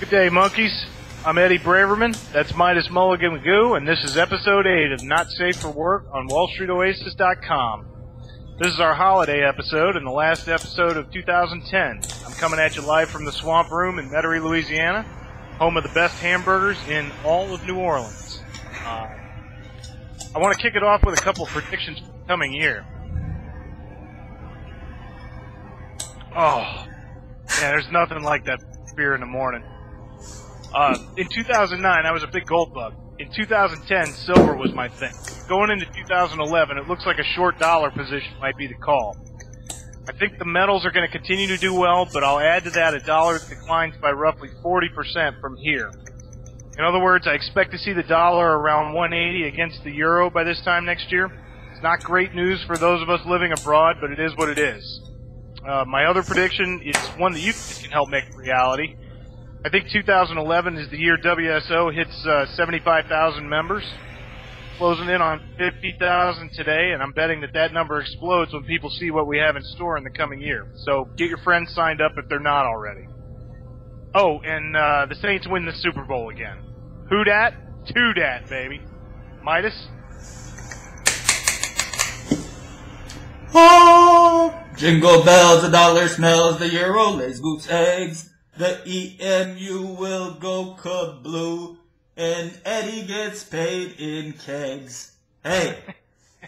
Good day, monkeys. I'm Eddie Braverman. That's Midas Mulligan Magoo, and this is episode 8 of Not Safe for Work on WallStreetOasis.com. This is our holiday episode and the last episode of 2010. I'm coming at you live from the Swamp Room in Metairie, Louisiana, home of the best hamburgers in all of New Orleans. I want to kick it off with a couple of predictions for the coming year. Oh, yeah, there's nothing like that beer in the morning. In 2009, I was a big gold bug. In 2010, silver was my thing. Going into 2011, it looks like a short dollar position might be the call. I think the metals are going to continue to do well, but I'll add to that a dollar that declines by roughly 40% from here. In other words, I expect to see the dollar around 180 against the euro by this time next year. It's not great news for those of us living abroad, but it is what it is. My other prediction is one that you can help make a reality. I think 2011 is the year WSO hits 75,000 members, closing in on 50,000 today, and I'm betting that that number explodes when people see what we have in store in the coming year. So get your friends signed up if they're not already. Oh, and the Saints win the Super Bowl again. Who dat? Two dat, baby. Midas? Oh! Jingle bells, the dollar smells, the euro lays goose eggs. The EMU will go kabloo, and Eddie gets paid in kegs. Hey,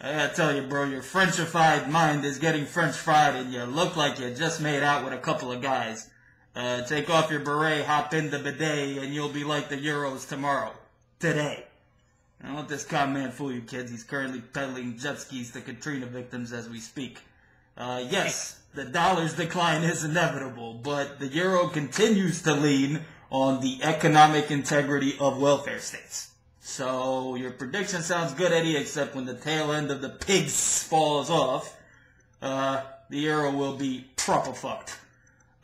I gotta tell you, bro, your Frenchified mind is getting French fried, and you look like you just made out with a couple of guys. Take off your beret, hop in the bidet, and you'll be like the Euros tomorrow. Today. Don't let this con man fool you, kids. He's currently peddling jet skis to Katrina victims as we speak. Yes. The dollar's decline is inevitable, but the euro continues to lean on the economic integrity of welfare states. So your prediction sounds good, Eddie, except when the tail end of the pigs falls off, the euro will be proper fucked.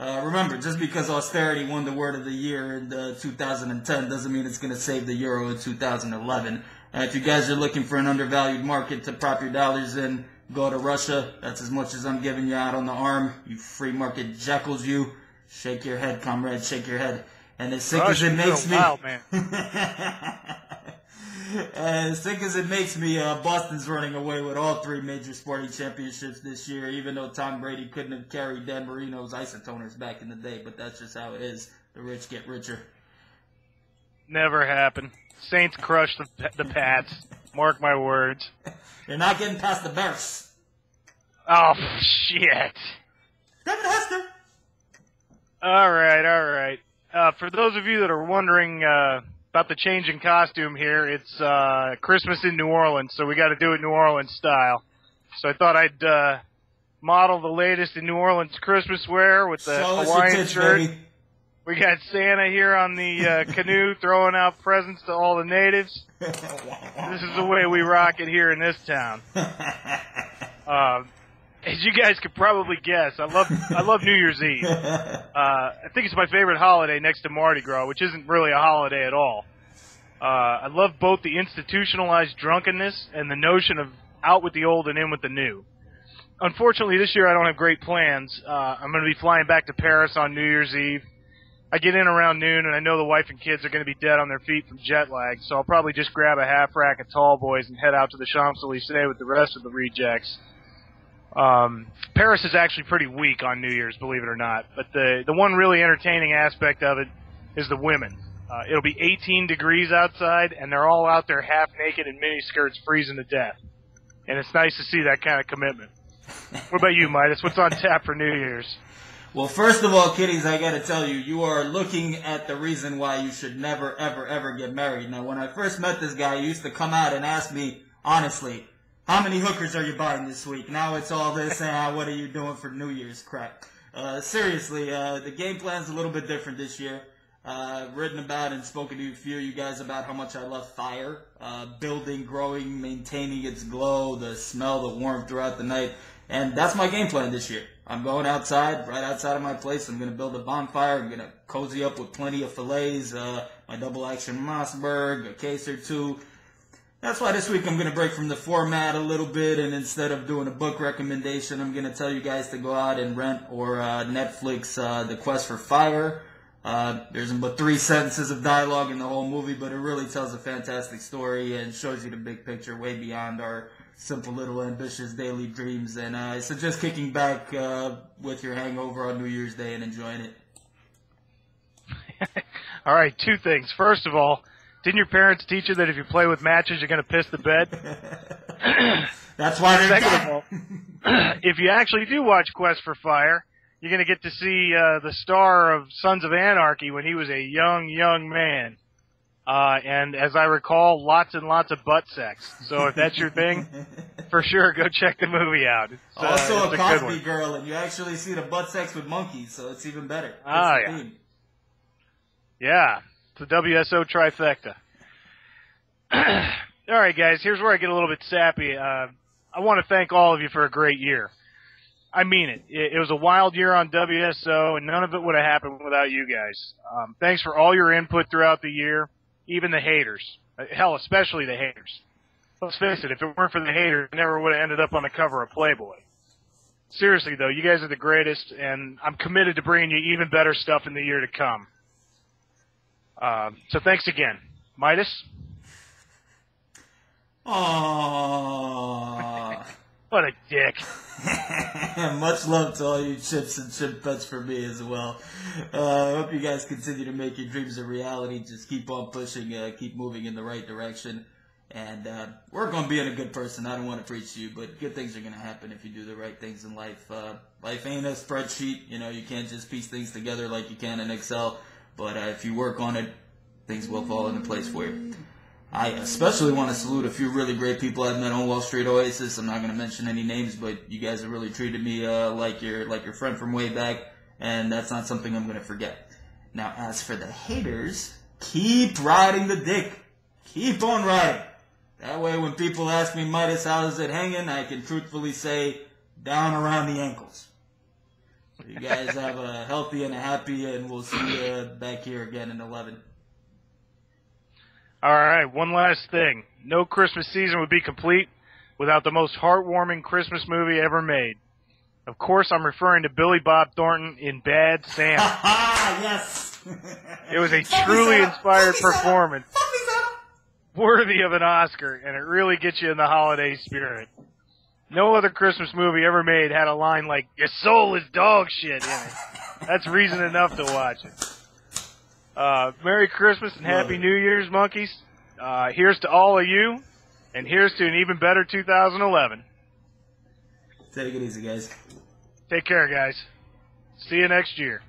Remember, just because austerity won the word of the year in 2010 doesn't mean it's going to save the euro in 2011. If you guys are looking for an undervalued market to prop your dollars in, go to Russia. That's as much as I'm giving you out on the arm. You free market jackals, you. Shake your head, comrade. Shake your head. And as sick as it makes me, as sick as it makes me, Boston's running away with all 3 major sporting championships this year. Even though Tom Brady couldn't have carried Dan Marino's isotoners back in the day, but that's just how it is. The rich get richer. Never happened. Saints crush the Pats. Mark my words. You're not getting past the Bears. Oh, shit. Devin Hester. All right. For those of you that are wondering about the change in costume here, it's Christmas in New Orleans, so we got to do it New Orleans style. So I thought I'd model the latest in New Orleans Christmas wear with the Hawaiian shirt. Baby. We got Santa here on the canoe throwing out presents to all the natives. This is the way we rock it here in this town. As you guys could probably guess, I love New Year's Eve. I think it's my favorite holiday next to Mardi Gras, which isn't really a holiday at all. I love both the institutionalized drunkenness and the notion of out with the old and in with the new. Unfortunately, this year I don't have great plans. I'm going to be flying back to Paris on New Year's Eve. I get in around noon, and I know the wife and kids are going to be dead on their feet from jet lag, so I'll probably just grab a half rack of tall boys and head out to the Champs-Élysées with the rest of the rejects. Paris is actually pretty weak on New Year's, believe it or not, but the one really entertaining aspect of it is the women. It'll be 18 degrees outside, and they're all out there half naked in miniskirts freezing to death. And it's nice to see that kind of commitment. What about you, Midas? What's on tap for New Year's? Well, first of all, kiddies, I gotta tell you, you are looking at the reason why you should never, ever, ever get married. Now, when I first met this guy, he used to come out and ask me, honestly, how many hookers are you buying this week? Now it's all this, what are you doing for New Year's crap? Seriously, the game plan's a little bit different this year. Written about and spoken to a few of you guys about how much I love fire. Building, growing, maintaining its glow, the smell, the warmth throughout the night. And that's my game plan this year. I'm going outside, right outside of my place. I'm going to build a bonfire. I'm going to cozy up with plenty of fillets, my double action Mossberg, a case or two. That's why this week I'm going to break from the format a little bit, and instead of doing a book recommendation, I'm going to tell you guys to go out and rent or Netflix The Quest for Fire. There's but 3 sentences of dialogue in the whole movie, but it really tells a fantastic story and shows you the big picture way beyond our simple little ambitious daily dreams. And I suggest kicking back with your hangover on New Year's Day and enjoying it. All right, 2 things. First of all, didn't your parents teach you that if you play with matches, you're going to piss the bed? That's why they're Second dead. of all, if you actually do watch Quest for Fire, you're going to get to see the star of Sons of Anarchy when he was a young man. And as I recall, lots and lots of butt sex. So if that's your thing, for sure, go check the movie out. It's, Also it's a good Cosby one. Girl, and you actually see the butt sex with monkeys, so it's even better. Ah, It's the yeah. theme. Yeah, it's the WSO trifecta. All right, guys, here's where I get a little bit sappy. I want to thank all of you for a great year. I mean it. It was a wild year on WSO, and none of it would have happened without you guys. Thanks for all your input throughout the year, even the haters. Hell, especially the haters. Let's face it, if it weren't for the haters, I never would have ended up on the cover of Playboy. Seriously, though, you guys are the greatest, and I'm committed to bringing you even better stuff in the year to come. So thanks again. Midas? Aww. What a dick. Much love to all you chips and chip pets for me as well. I hope you guys continue to make your dreams a reality. Just keep on pushing, keep moving in the right direction. And work on being a good person. I don't want to preach to you, but good things are going to happen if you do the right things in life. Life ain't a spreadsheet. You know, you can't just piece things together like you can in Excel. But if you work on it, things will fall into place for you. I especially want to salute a few really great people I've met on Wall Street Oasis. I'm not going to mention any names, but you guys have really treated me like your friend from way back, and that's not something I'm going to forget. Now, as for the haters, keep riding the dick. Keep on riding. That way, when people ask me, Midas, how is it hanging, I can truthfully say, down around the ankles. You guys have a healthy and a happy, and we'll see you back here again in 11. All right, one last thing. No Christmas season would be complete without the most heartwarming Christmas movie ever made. Of course, I'm referring to Billy Bob Thornton in Bad Santa. Yes! It was a truly inspired performance, worthy of an Oscar, and it really gets you in the holiday spirit. No other Christmas movie ever made had a line like, "Your soul is dog shit" in it. That's reason enough to watch it. Merry Christmas and Happy New Year's, monkeys. Here's to all of you, and here's to an even better 2011. Take it easy, guys. Take care, guys. See you next year.